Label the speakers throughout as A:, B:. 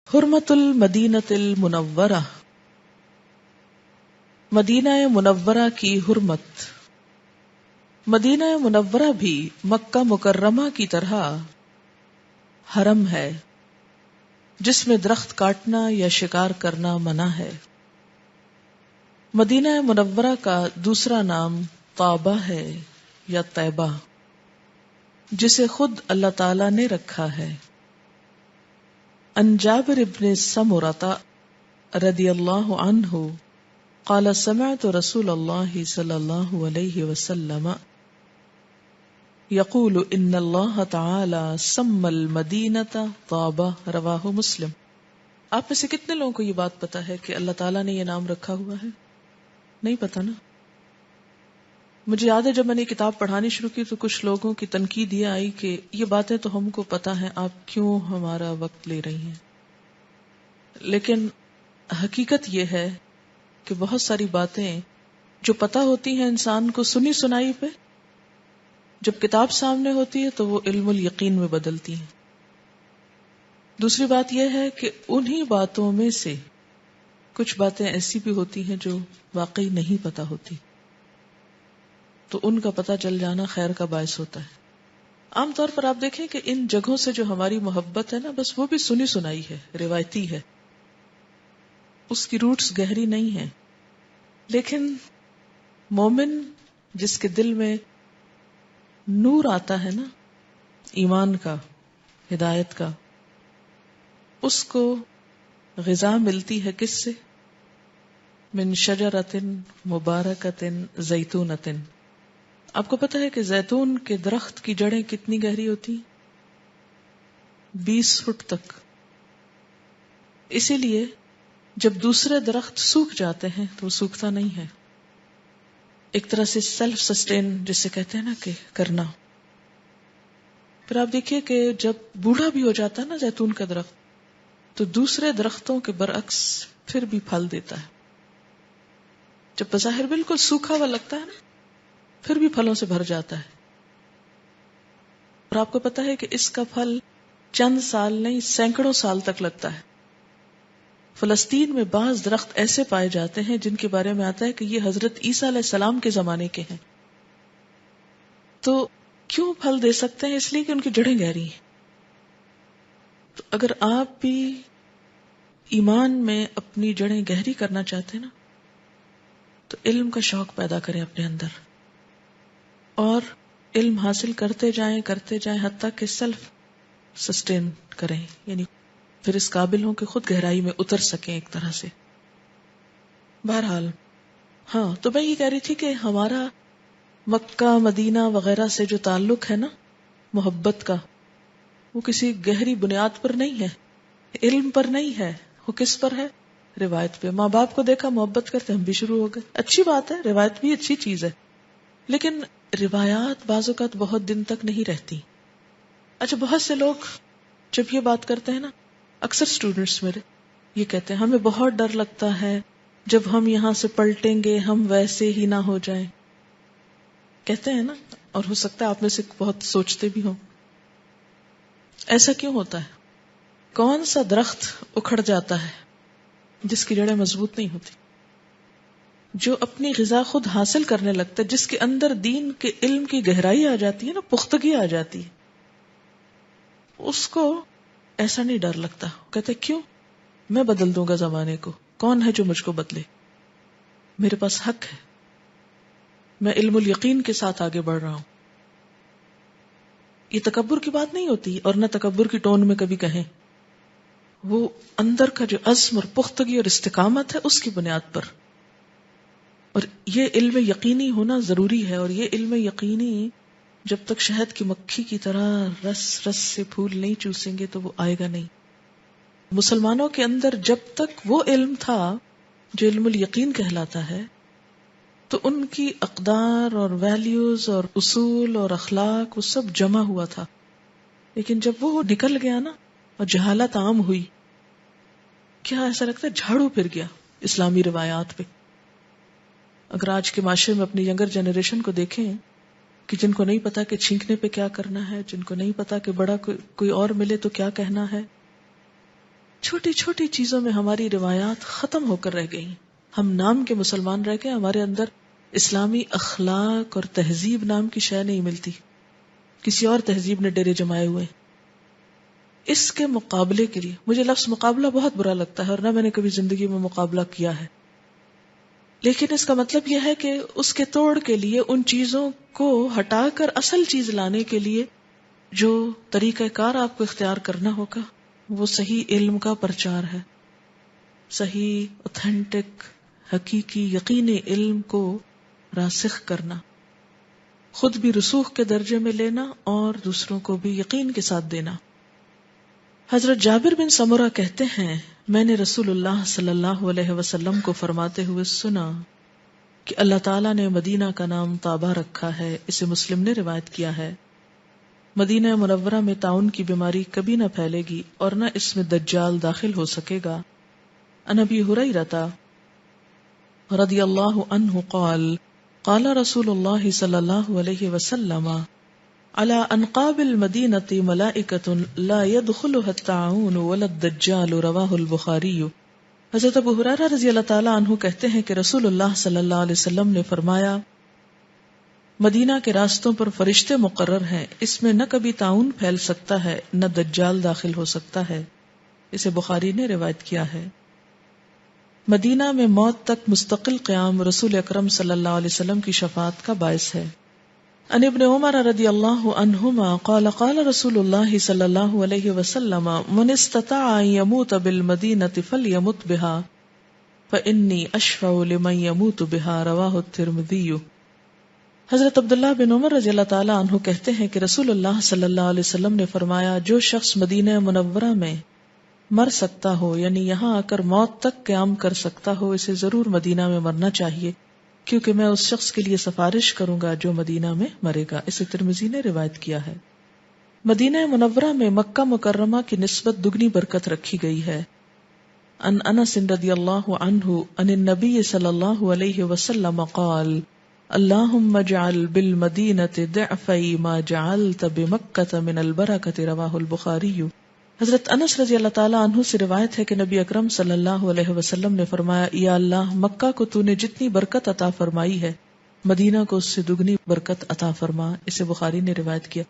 A: حرمت المدینۃ المنورہ، مدینہ منورہ کی حرمت۔ مدینہ منورہ بھی مکہ مکرمہ کی طرح حرم ہے جس میں درخت کاٹنا یا شکار کرنا منع ہے۔ مدینہ منورہ کا دوسرا نام طابہ ہے یا طیبہ، جسے خود اللہ تعالی نے رکھا ہے۔ عن جابر بن سمرۃ رضی اللہ عنہ قال سمعت رسول اللہ صلی اللہ علیہ وسلم یقول ان اللہ تعالی سمى المدینۃ طابہ، رواہ مسلم۔ آپ میں سے کتنے لوگوں کو یہ بات پتا ہے کہ اللہ تعالیٰ نے یہ نام رکھا ہوا ہے؟ نہیں پتا نا؟ مجھے یاد ہے جب میں نے کتاب پڑھانی شروع کی تو کچھ لوگوں کی تنقید یہ آئی کہ یہ باتیں تو ہم کو پتا ہیں، آپ کیوں ہمارا وقت لے رہی ہیں؟ لیکن حقیقت یہ ہے کہ بہت ساری باتیں جو پتا ہوتی ہیں انسان کو سنی سنائی پہ، جب کتاب سامنے ہوتی ہے تو وہ علم الیقین میں بدلتی ہیں۔ دوسری بات یہ ہے کہ انہی باتوں میں سے کچھ باتیں ایسی بھی ہوتی ہیں جو واقعی نہیں پتا ہوتی، تو ان کا پتہ چل جانا خیر کا باعث ہوتا ہے۔ عام طور پر آپ دیکھیں کہ ان جگہوں سے جو ہماری محبت ہے نا، بس وہ بھی سنی سنائی ہے، روایتی ہے، اس کی روٹس گہری نہیں ہیں۔ لیکن مومن جس کے دل میں نور آتا ہے نا، ایمان کا، ہدایت کا، اس کو غذا ملتی ہے کس سے؟ من شجرۃ مبارکۃ زیتونۃ۔ آپ کو پتا ہے کہ زیتون کے درخت کی جڑیں کتنی گہری ہوتی؟ 20 فٹ تک۔ اسی لیے جب دوسرے درخت سوکھ جاتے ہیں تو وہ سوکھتا نہیں ہے، ایک طرح سے سیلف سسٹین جسے کہتے ہیں نا کہ کرنا۔ پھر آپ دیکھیے کہ جب بوڑھا بھی ہو جاتا ہے نا زیتون کا درخت، تو دوسرے درختوں کے برعکس پھر بھی پھل دیتا ہے۔ جب بظاہر بالکل سوکھا ہوا لگتا ہے نا، پھر بھی پھلوں سے بھر جاتا ہے۔ اور آپ کو پتا ہے کہ اس کا پھل چند سال نہیں، سینکڑوں سال تک لگتا ہے۔ فلسطین میں بعض درخت ایسے پائے جاتے ہیں جن کے بارے میں آتا ہے کہ یہ حضرت عیسیٰ علیہ السلام کے زمانے کے ہیں۔ تو کیوں پھل دے سکتے ہیں؟ اس لیے کہ ان کی جڑیں گہری ہیں۔ تو اگر آپ بھی ایمان میں اپنی جڑیں گہری کرنا چاہتے ہیں نا، تو علم کا شوق پیدا کریں اپنے اندر، اور علم حاصل کرتے جائیں حتیٰ کہ سیلف سسٹین کریں، یعنی پھر اس قابل ہوں کہ خود گہرائی میں اتر سکیں ایک طرح سے۔ بہرحال ہاں، تو میں یہ کہہ رہی تھی کہ ہمارا مکہ مدینہ وغیرہ سے جو تعلق ہے نا محبت کا، وہ کسی گہری بنیاد پر نہیں ہے، علم پر نہیں ہے، وہ کس پر ہے؟ روایت پہ۔ ماں باپ کو دیکھا محبت کرتے، ہم بھی شروع ہو گئے۔ اچھی بات ہے، روایت بھی اچھی چیز ہے، لیکن روایات بعض اوقات بہت دن تک نہیں رہتی۔ اچھا، بہت سے لوگ جب یہ بات کرتے ہیں نا، اکثر سٹوڈنٹس میرے یہ کہتے ہیں ہمیں بہت ڈر لگتا ہے جب ہم یہاں سے پلٹیں گے ہم ویسے ہی نہ ہو جائیں، کہتے ہیں نا، اور ہو سکتا ہے آپ میں سے بہت سوچتے بھی ہوں۔ ایسا کیوں ہوتا ہے؟ کون سا درخت اکھڑ جاتا ہے جس کی جڑیں مضبوط نہیں ہوتی؟ جو اپنی غذا خود حاصل کرنے لگتا ہے، جس کے اندر دین کے علم کی گہرائی آ جاتی ہے نا، پختگی آ جاتی ہے، اس کو ایسا نہیں ڈر لگتا۔ کہتے کیوں؟ میں بدل دوں گا زمانے کو، کون ہے جو مجھ کو بدلے؟ میرے پاس حق ہے، میں علم الیقین کے ساتھ آگے بڑھ رہا ہوں۔ یہ تکبر کی بات نہیں ہوتی، اور نہ تکبر کی ٹون میں کبھی کہیں، وہ اندر کا جو عزم اور پختگی اور استقامت ہے اس کی بنیاد پر۔ اور یہ علم یقینی ہونا ضروری ہے، اور یہ علم یقینی جب تک شہد کی مکھی کی طرح رس رس سے پھول نہیں چوسیں گے تو وہ آئے گا نہیں۔ مسلمانوں کے اندر جب تک وہ علم تھا جو علم الیقین کہلاتا ہے، تو ان کی اقدار اور ویلیوز اور اصول اور اخلاق وہ سب جمع ہوا تھا۔ لیکن جب وہ نکل گیا نا اور جہالت عام ہوئی، کیا ایسا لگتا ہے جھاڑو پھر گیا اسلامی روایات پہ۔ اگر آج کے معاشرے میں اپنی ینگر جنریشن کو دیکھیں کہ جن کو نہیں پتا کہ چھینکنے پہ کیا کرنا ہے، جن کو نہیں پتا کہ بڑا کوئی اور ملے تو کیا کہنا ہے، چھوٹی چھوٹی چیزوں میں ہماری روایات ختم ہو کر رہ گئی. ہم نام کے مسلمان رہ گئے, ہمارے اندر اسلامی اخلاق اور تہذیب نام کی شے نہیں ملتی, کسی اور تہذیب نے ڈیرے جمائے ہوئے. اس کے مقابلے کے لیے, مجھے لفظ مقابلہ بہت برا لگتا ہے اور نہ میں نے کبھی زندگی میں مقابلہ کیا ہے, لیکن اس کا مطلب یہ ہے کہ اس کے توڑ کے لیے ان چیزوں کو ہٹا کر اصل چیز لانے کے لیے جو طریقہ کار آپ کو اختیار کرنا ہوگا وہ صحیح علم کا پرچار ہے. صحیح اوتھینٹک حقیقی یقینی علم کو راسخ کرنا, خود بھی رسوخ کے درجے میں لینا اور دوسروں کو بھی یقین کے ساتھ دینا. حضرت جابر بن سمرہ کہتے ہیں, میں نے رسول اللہ صلی اللہ علیہ وسلم کو فرماتے ہوئے سنا کہ اللہ تعالیٰ نے مدینہ کا نام طابہ رکھا ہے. اسے مسلم نے روایت کیا ہے. مدینہ منورہ میں طاعون کی بیماری کبھی نہ پھیلے گی اور نہ اس میں دجال داخل ہو سکے گا. عن ابی ہریرہ رضی اللہ عنہ قال قال رسول اللہ صلی اللہ علیہ وسلم على انقاب المدینة ملائکة لا يدخلها الطاعون ولا الدجال رواہ البخاری. حضرت ابو ہریرہ رضی اللہ تعالی عنہ کہتے ہیں کہ رسول اللہ صلی اللہ علیہ وسلم نے فرمایا, مدینہ کے راستوں پر فرشتے مقرر ہیں, اس میں نہ کبھی طاعون پھیل سکتا ہے نہ دجال داخل ہو سکتا ہے. اسے بخاری نے روایت کیا ہے. مدینہ میں موت تک مستقل قیام رسول اکرم صلی اللہ علیہ وسلم کی شفاعت کا باعث ہے. عن ابن عمر رضی اللہ عنہما قال قال رسول اللہ صلی اللہ علیہ وسلم من استطاع ان يموت بالمدینة فلیمت بها فانی اشفع لمن يموت بها رواہ الترمذی. حضرت عبداللہ بن عمر رضی اللہ تعالی عنہ کہتے ہیں کہ رسول اللہ صلی اللہ علیہ وسلم نے فرمایا, جو شخص مدینہ منورہ میں مر سکتا ہو یعنی یہاں آ کر موت تک قیام کر سکتا ہو, اسے ضرور مدینہ میں مرنا چاہیے, کیونکہ میں اس شخص کے لیے سفارش کروں گا جو مدینہ میں مرے گا. اسے ترمذی نے روایت کیا ہے. مدینہ منورہ میں مکہ مکرمہ کی نسبت دگنی برکت رکھی گئی ہے. عن انس رضی اللہ عنہ عن النبی صلی اللہ علیہ وسلم قال اللہم اجعل بالمدینة ضعفی ما جعلت بمکہ من البرکۃ رواہ البخاری. حضرت انس رضی اللہ تعالیٰ عنہ سے روایت ہے کہ نبی اکرم صلی اللہ علیہ وسلم نے فرمایا, یا اللہ مکہ کو تو نے جتنی برکت عطا فرمائی ہے مدینہ کو اس سے دگنی برکت عطا فرما. اسے بخاری نے روایت کیا.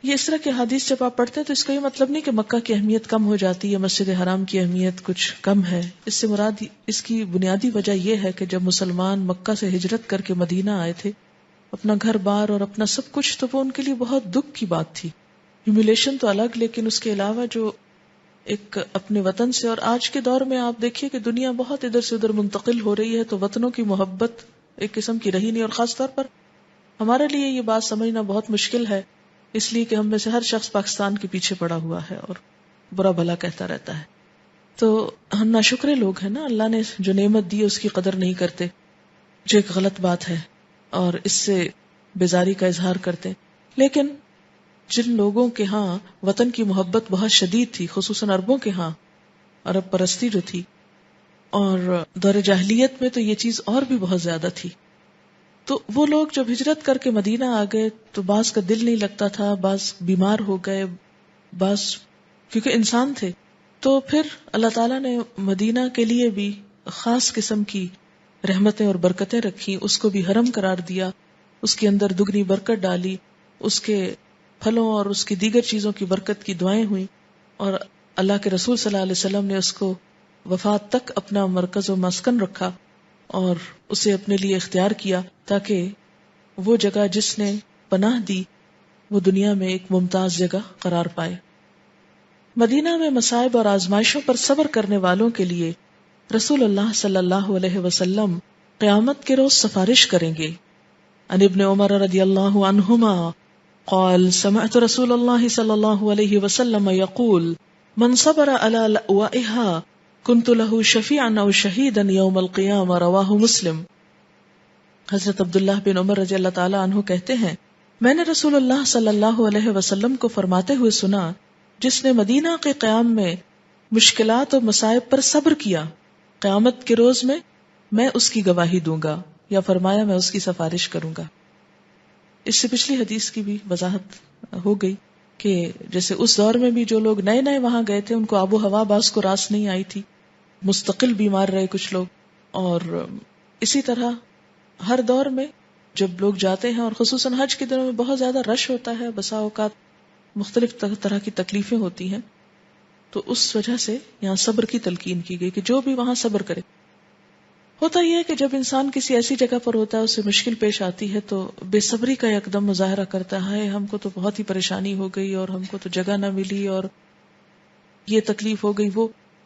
A: یہ اس طرح کے حدیث جب آپ پڑھتے ہیں تو اس کا یہ مطلب نہیں کہ مکہ کی اہمیت کم ہو جاتی ہے, مسجد حرام کی اہمیت کچھ کم ہے. اس سے مراد اس کی بنیادی وجہ یہ ہے کہ جب مسلمان مکہ سے ہجرت کر کے مدینہ آئے تھے, اپنا گھر بار اور اپنا سب کچھ, تو وہ ان کے لیے بہت دکھ کی بات تھی. ہیومیلیشن تو الگ, لیکن اس کے علاوہ جو ایک اپنے وطن سے, اور آج کے دور میں آپ دیکھیے کہ دنیا بہت ادھر سے ادھر منتقل ہو رہی ہے, تو وطنوں کی محبت ایک قسم کی رہی نہیں. اور خاص طور پر ہمارے لیے یہ بات سمجھنا بہت مشکل ہے, اس لیے کہ ہم میں سے ہر شخص پاکستان کے پیچھے پڑا ہوا ہے اور برا بھلا کہتا رہتا ہے. تو ہم ناشکرے لوگ ہیں نا, اللہ نے جو نعمت دی اس کی قدر نہیں کرتے, جو ایک غلط بات ہے, اور اس سے بیزاری کا اظہار کرتے. لیکن جن لوگوں کے ہاں وطن کی محبت بہت شدید تھی, خصوصاً عربوں کے ہاں عرب پرستی جو تھی, اور دور جاہلیت میں تو یہ چیز اور بھی بہت زیادہ تھی, تو وہ لوگ جب ہجرت کر کے مدینہ آ گئے تو بعض کا دل نہیں لگتا تھا, بعض بیمار ہو گئے, بعض کیونکہ انسان تھے. تو پھر اللہ تعالیٰ نے مدینہ کے لیے بھی خاص قسم کی رحمتیں اور برکتیں رکھی, اس کو بھی حرم قرار دیا, اس کے اندر دگنی برکت ڈالی, اس کے پھلوں اور اس کی دیگر چیزوں کی برکت کی دعائیں ہوئیں, اور اللہ کے رسول صلی اللہ علیہ وسلم نے اس کو وفات تک اپنا مرکز و مسکن رکھا اور اسے اپنے لیے اختیار کیا, تاکہ وہ جگہ جس نے پناہ دی وہ دنیا میں ایک ممتاز جگہ قرار پائے. مدینہ میں مصائب اور آزمائشوں پر صبر کرنے والوں کے لیے رسول اللہ صلی اللہ علیہ وسلم قیامت کے روز سفارش کریں گے. عن ابن عمر رضی اللہ عنہما قال سمعت رسول اللہ صلی اللہ علیہ وسلم یقول من صبر على لأوائها كنت له شفیعا او شہیدا یوم القیامہ رواہ مسلم. حضرت عبداللہ بن عمر رضی اللہ تعالی عنہ کہتے ہیں, میں نے رسول اللہ صلی اللہ علیہ وسلم کو فرماتے ہوئے سنا, جس نے مدینہ کے قیام میں مشکلات اور مصائب پر صبر کیا, قیامت کے روز میں میں اس کی گواہی دوں گا, یا فرمایا میں اس کی سفارش کروں گا. اس سے پچھلی حدیث کی بھی وضاحت ہو گئی کہ جیسے اس دور میں بھی جو لوگ نئے نئے وہاں گئے تھے ان کو آب و ہوا بعض کو راس نہیں آئی تھی، مستقل بیمار رہے کچھ لوگ. اور اسی طرح ہر دور میں جب لوگ جاتے ہیں اور خصوصاً حج کے دنوں میں بہت زیادہ رش ہوتا ہے، بسا اوقات مختلف طرح کی تکلیفیں ہوتی ہیں، تو اس وجہ سے یہاں صبر کی تلقین کی گئی کہ جو بھی وہاں صبر کرے. ہوتا یہ ہے کہ جب انسان کسی ایسی جگہ پر ہوتا ہے اسے مشکل پیش آتی ہے تو بے صبری کا ایک دم مظاہرہ کرتا ہے، ہم کو تو بہت ہی پریشانی ہو گئی اور ہم کو تو جگہ نہ ملی اور یہ تکلیف ہو گئی،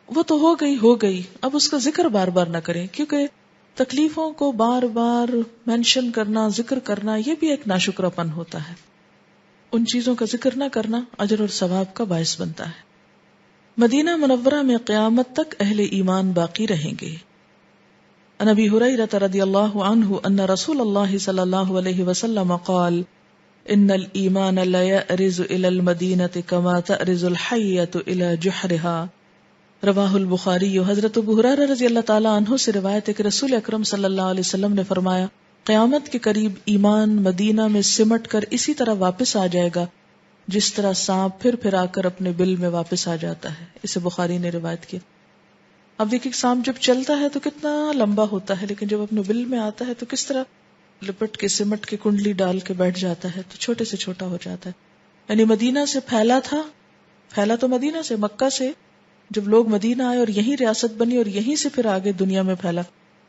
A: وہ تو ہو گئی، اب اس کا ذکر بار بار نہ کریں، کیونکہ تکلیفوں کو بار بار مینشن کرنا، ذکر کرنا، یہ بھی ایک ناشکراپن ہوتا ہے. ان چیزوں کا ذکر نہ کرنا اجر اور ثواب کا باعث بنتا ہے. مدینہ منورہ میں قیامت تک اہل ایمان باقی رہیں گے. عن ابی ہریرہ رضی اللہ عنہ ان رسول اللہ صلی اللہ علیہ وسلم قال ان الایمان لا یأرز الى المدینة كما تأرز الحیۃ الى جحرها. رواہ البخاری. حضرت ابو ہریرہ رضی اللہ تعالی عنہ سے روایت ہے کہ رسول اکرم صلی اللہ علیہ وسلم نے فرمایا قیامت کے قریب ایمان مدینہ میں سمٹ کر اسی طرح واپس آ جائے گا جس طرح سانپ پھر آ کر اپنے بل میں واپس آ جاتا ہے. اسے بخاری نے روایت کیا. اب دیکھیں سانپ جب چلتا ہے تو کتنا لمبا ہوتا ہے، لیکن جب اپنے بل میں آتا ہے تو کس طرح لپٹ کے سمٹ کے کنڈلی ڈال کے بیٹھ جاتا ہے، تو چھوٹے سے چھوٹا ہو جاتا ہے. یعنی مدینہ سے پھیلا تو مدینہ سے، مکہ سے جب لوگ مدینہ آئے اور یہیں ریاست بنی اور یہیں سے پھر آگے دنیا میں پھیلا،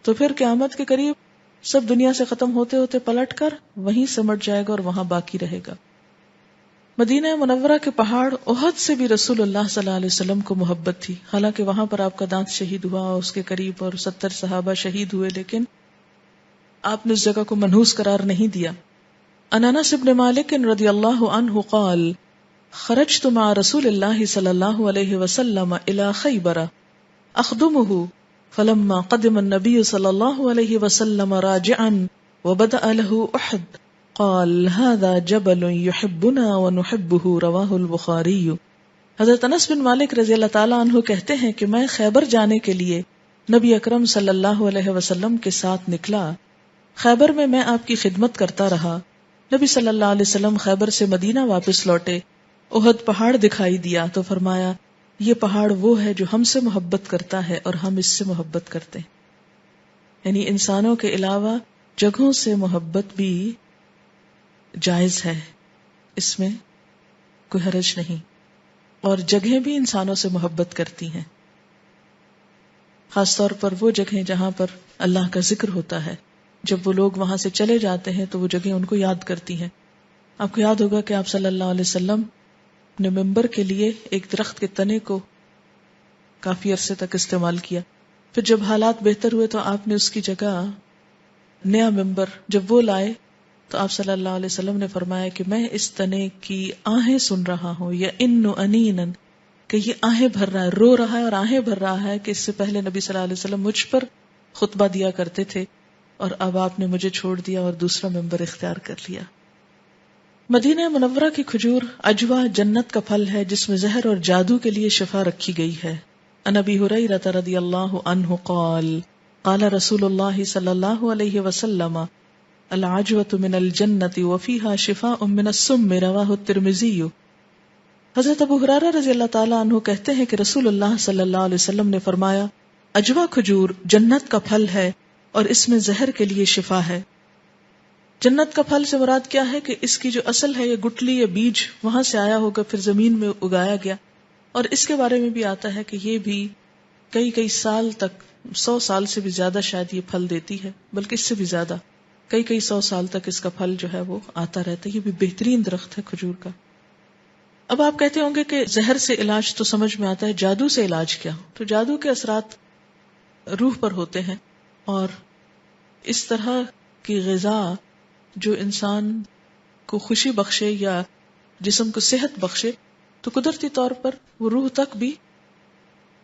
A: تو پھر قیامت کے قریب سب دنیا سے ختم ہوتے ہوتے پلٹ کر وہیں سمٹ جائے گا اور وہاں باقی رہے گا. مدینہ منورہ کے پہاڑ احد سے بھی رسول اللہ صلی اللہ علیہ وسلم کو محبت تھی، حالانکہ وہاں پر آپ کا دانت شہید ہوا اور اس کے قریب اور 70 صحابہ شہید ہوئے، لیکن آپ نے اس جگہ کو منحوس قرار نہیں دیا. عن انس بن مالک رضی اللہ عنہ قال خرجت مع رسول اللہ صلی اللہ علیہ وسلم الى خیبر اخدمه فلما قدم النبی صلی اللہ علیہ وسلم راجعا وبدأ له احد قال هذا جبل يحبنا ونحبه. رواہ البخاری. حضرت انس بن مالک رضی اللہ تعالی عنہ کہتے ہیں کہ میں خیبر جانے کے لیے نبی اکرم صلی اللہ علیہ وسلم کے ساتھ نکلا. خیبر میں آپ کی خدمت کرتا رہا. نبی صلی اللہ علیہ وسلم خیبر سے مدینہ واپس لوٹے. احد پہاڑ دکھائی دیا تو فرمایا یہ پہاڑ وہ ہے جو ہم سے محبت کرتا ہے اور ہم اس سے محبت کرتے ہیں. یعنی انسانوں کے علاوہ جگہوں سے محبت بھی جائز ہے، اس میں کوئی حرج نہیں، اور جگہیں بھی انسانوں سے محبت کرتی ہیں، خاص طور پر وہ جگہیں جہاں پر اللہ کا ذکر ہوتا ہے. جب وہ لوگ وہاں سے چلے جاتے ہیں تو وہ جگہیں ان کو یاد کرتی ہیں. آپ کو یاد ہوگا کہ آپ صلی اللہ علیہ وسلم اپنے ممبر کے لیے ایک درخت کے تنے کو کافی عرصے تک استعمال کیا. پھر جب حالات بہتر ہوئے تو آپ نے اس کی جگہ نیا ممبر جب وہ لائے تو آپ صلی اللہ علیہ وسلم نے فرمایا کہ میں اس تنے کی آہیں سن رہا ہوں، یا انینن کہ یہ آہیں بھر رہا ہے، رو رہا ہے اور آہیں بھر رہا ہے کہ اس سے پہلے نبی صلی اللہ علیہ وسلم مجھ پر خطبہ دیا کرتے تھے اور اب آپ نے مجھے چھوڑ دیا اور دوسرا ممبر اختیار کر لیا. مدینہ منورہ کی کھجور عجوہ جنت کا پھل ہے جس میں زہر اور جادو کے لیے شفا رکھی گئی ہے. عن ابی ہریرہ رضی اللہ عنہ قال قال رسول اللہ صلی اللہ علیہ وسلم العجوۃ من الجنۃ وفیہا شفاء من السم. رواہ الترمذی. حضرت ابو ہریرہ رضی اللہ تعالی عنہ کہتے ہیں کہ رسول اللہ صلی اللہ علیہ وسلم نے فرمایا عجوہ کھجور جنت کا پھل ہے اور اس میں زہر کے لیے شفا ہے. جنت کا پھل سے مراد کیا ہے کہ اس کی جو اصل ہے یہ گٹلی یا بیج وہاں سے آیا ہوگا پھر زمین میں اگایا گیا، اور اس کے بارے میں بھی آتا ہے کہ یہ بھی کئی سال تک 100 سال سے بھی زیادہ شاید یہ پھل دیتی ہے، بلکہ اس سے بھی زیادہ کئی 100 سال تک اس کا پھل جو ہے وہ آتا رہتا ہے. یہ بھی بہترین درخت ہے کھجور کا. اب آپ کہتے ہوں گے کہ زہر سے علاج تو سمجھ میں آتا ہے، جادو سے علاج کیا؟ تو جادو کے اثرات روح پر ہوتے ہیں، اور اس طرح کی غذا جو انسان کو خوشی بخشے یا جسم کو صحت بخشے تو قدرتی طور پر وہ روح تک بھی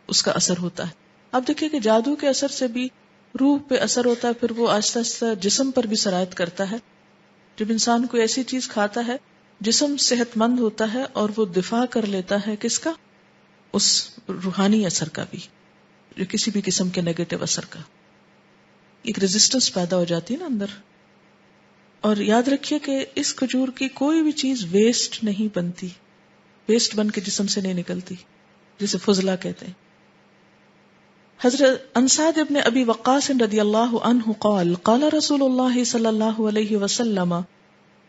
A: اس کا اثر ہوتا ہے. اب دیکھیں کہ جادو کے اثر سے بھی روح پہ اثر ہوتا ہے، پھر وہ آہستہ آہستہ جسم پر بھی سرایت کرتا ہے. جب انسان کوئی ایسی چیز کھاتا ہے جسم صحت مند ہوتا ہے اور وہ دفاع کر لیتا ہے کس کا؟ اس روحانی اثر کا بھی، جو کسی بھی قسم کے نیگیٹو اثر کا. ایک ریزسٹنس پیدا ہو جاتی ہے نا اندر. اور یاد رکھیے کہ اس کھجور کی کوئی بھی چیز ویسٹ نہیں بنتی. ویسٹ بن کے جسم سے نہیں نکلتی، جسے فضلہ کہتے ہیں. حضرت انساد ابن ابی وقاص رضی اللہ عنہ قال قال رسول اللہ صلی اللہ علیہ وسلم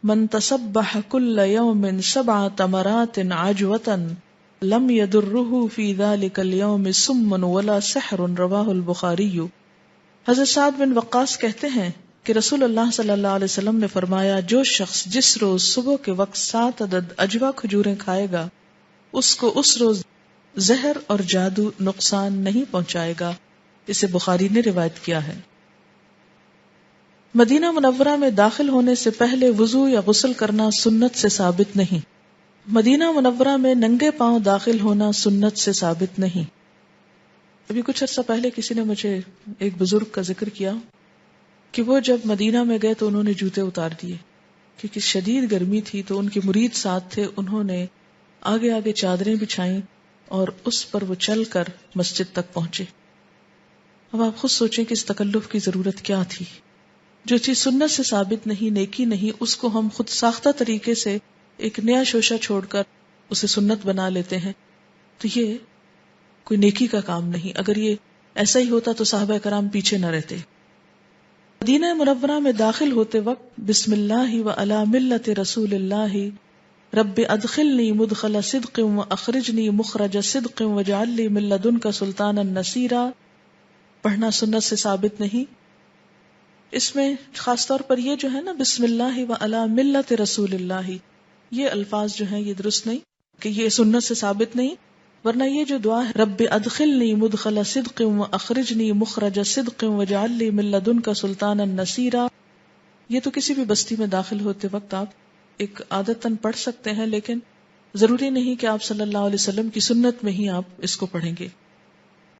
A: من تصبح كل يوم 7 تمرات عجوة لم يضره في ذلك اليوم سم ولا سحر رواہ البخاری. حضرت سعد بن وقاص کہتے ہیں کہ رسول اللہ صلی اللہ علیہ وسلم نے فرمایا، جو شخص جس روز صبح کے وقت 7 عدد عجوہ کھجوریں کھائے گا اس کو اس روز زہر اور جادو نقصان نہیں پہنچائے گا. اسے بخاری نے روایت کیا ہے. مدینہ منورہ میں داخل ہونے سے پہلے وضو یا غسل کرنا سنت سے ثابت نہیں. مدینہ منورہ میں ننگے پاؤں داخل ہونا سنت سے ثابت نہیں. ابھی کچھ عرصہ پہلے کسی نے مجھے ایک بزرگ کا ذکر کیا کہ وہ جب مدینہ میں گئے تو انہوں نے جوتے اتار دیے کیونکہ شدید گرمی تھی. تو ان کے مرید ساتھ تھے، انہوں نے آگے آگے چادریں بچھائیں اور اس پر وہ چل کر مسجد تک پہنچے. اب آپ خود سوچیں کہ اس تکلف کی ضرورت کیا تھی. جو چیز سنت سے ثابت نہیں، نیکی نہیں، اس کو ہم خود ساختہ طریقے سے ایک نیا شوشہ چھوڑ کر اسے سنت بنا لیتے ہیں. تو یہ کوئی نیکی کا کام نہیں. اگر یہ ایسا ہی ہوتا تو صحابہ کرام پیچھے نہ رہتے. مدینہ منورہ میں داخل ہوتے وقت بسم اللہ و علی ملت رسول اللہ رب ادخلنی مدخل صدق و اخرجنی مخرج صدق واجعل لی من لدنک سلطانا نصیرا پڑھنا سنت سے ثابت نہیں. اس میں خاص طور پر یہ جو ہے نا بسم اللہ و علی ملت رسول اللہ، یہ الفاظ جو ہیں یہ درست نہیں کہ یہ سنت سے ثابت نہیں. ورنہ یہ جو دعا ہے رب ادخلنی مدخل صدق و اخرجنی مخرج صدق واجعل لی من لدنک سلطانا نصیرا، یہ تو کسی بھی بستی میں داخل ہوتے وقت آپ ایک عادتاً پڑھ سکتے ہیں، لیکن ضروری نہیں کہ آپ صلی اللہ علیہ وسلم کی سنت میں ہی آپ اس کو پڑھیں گے.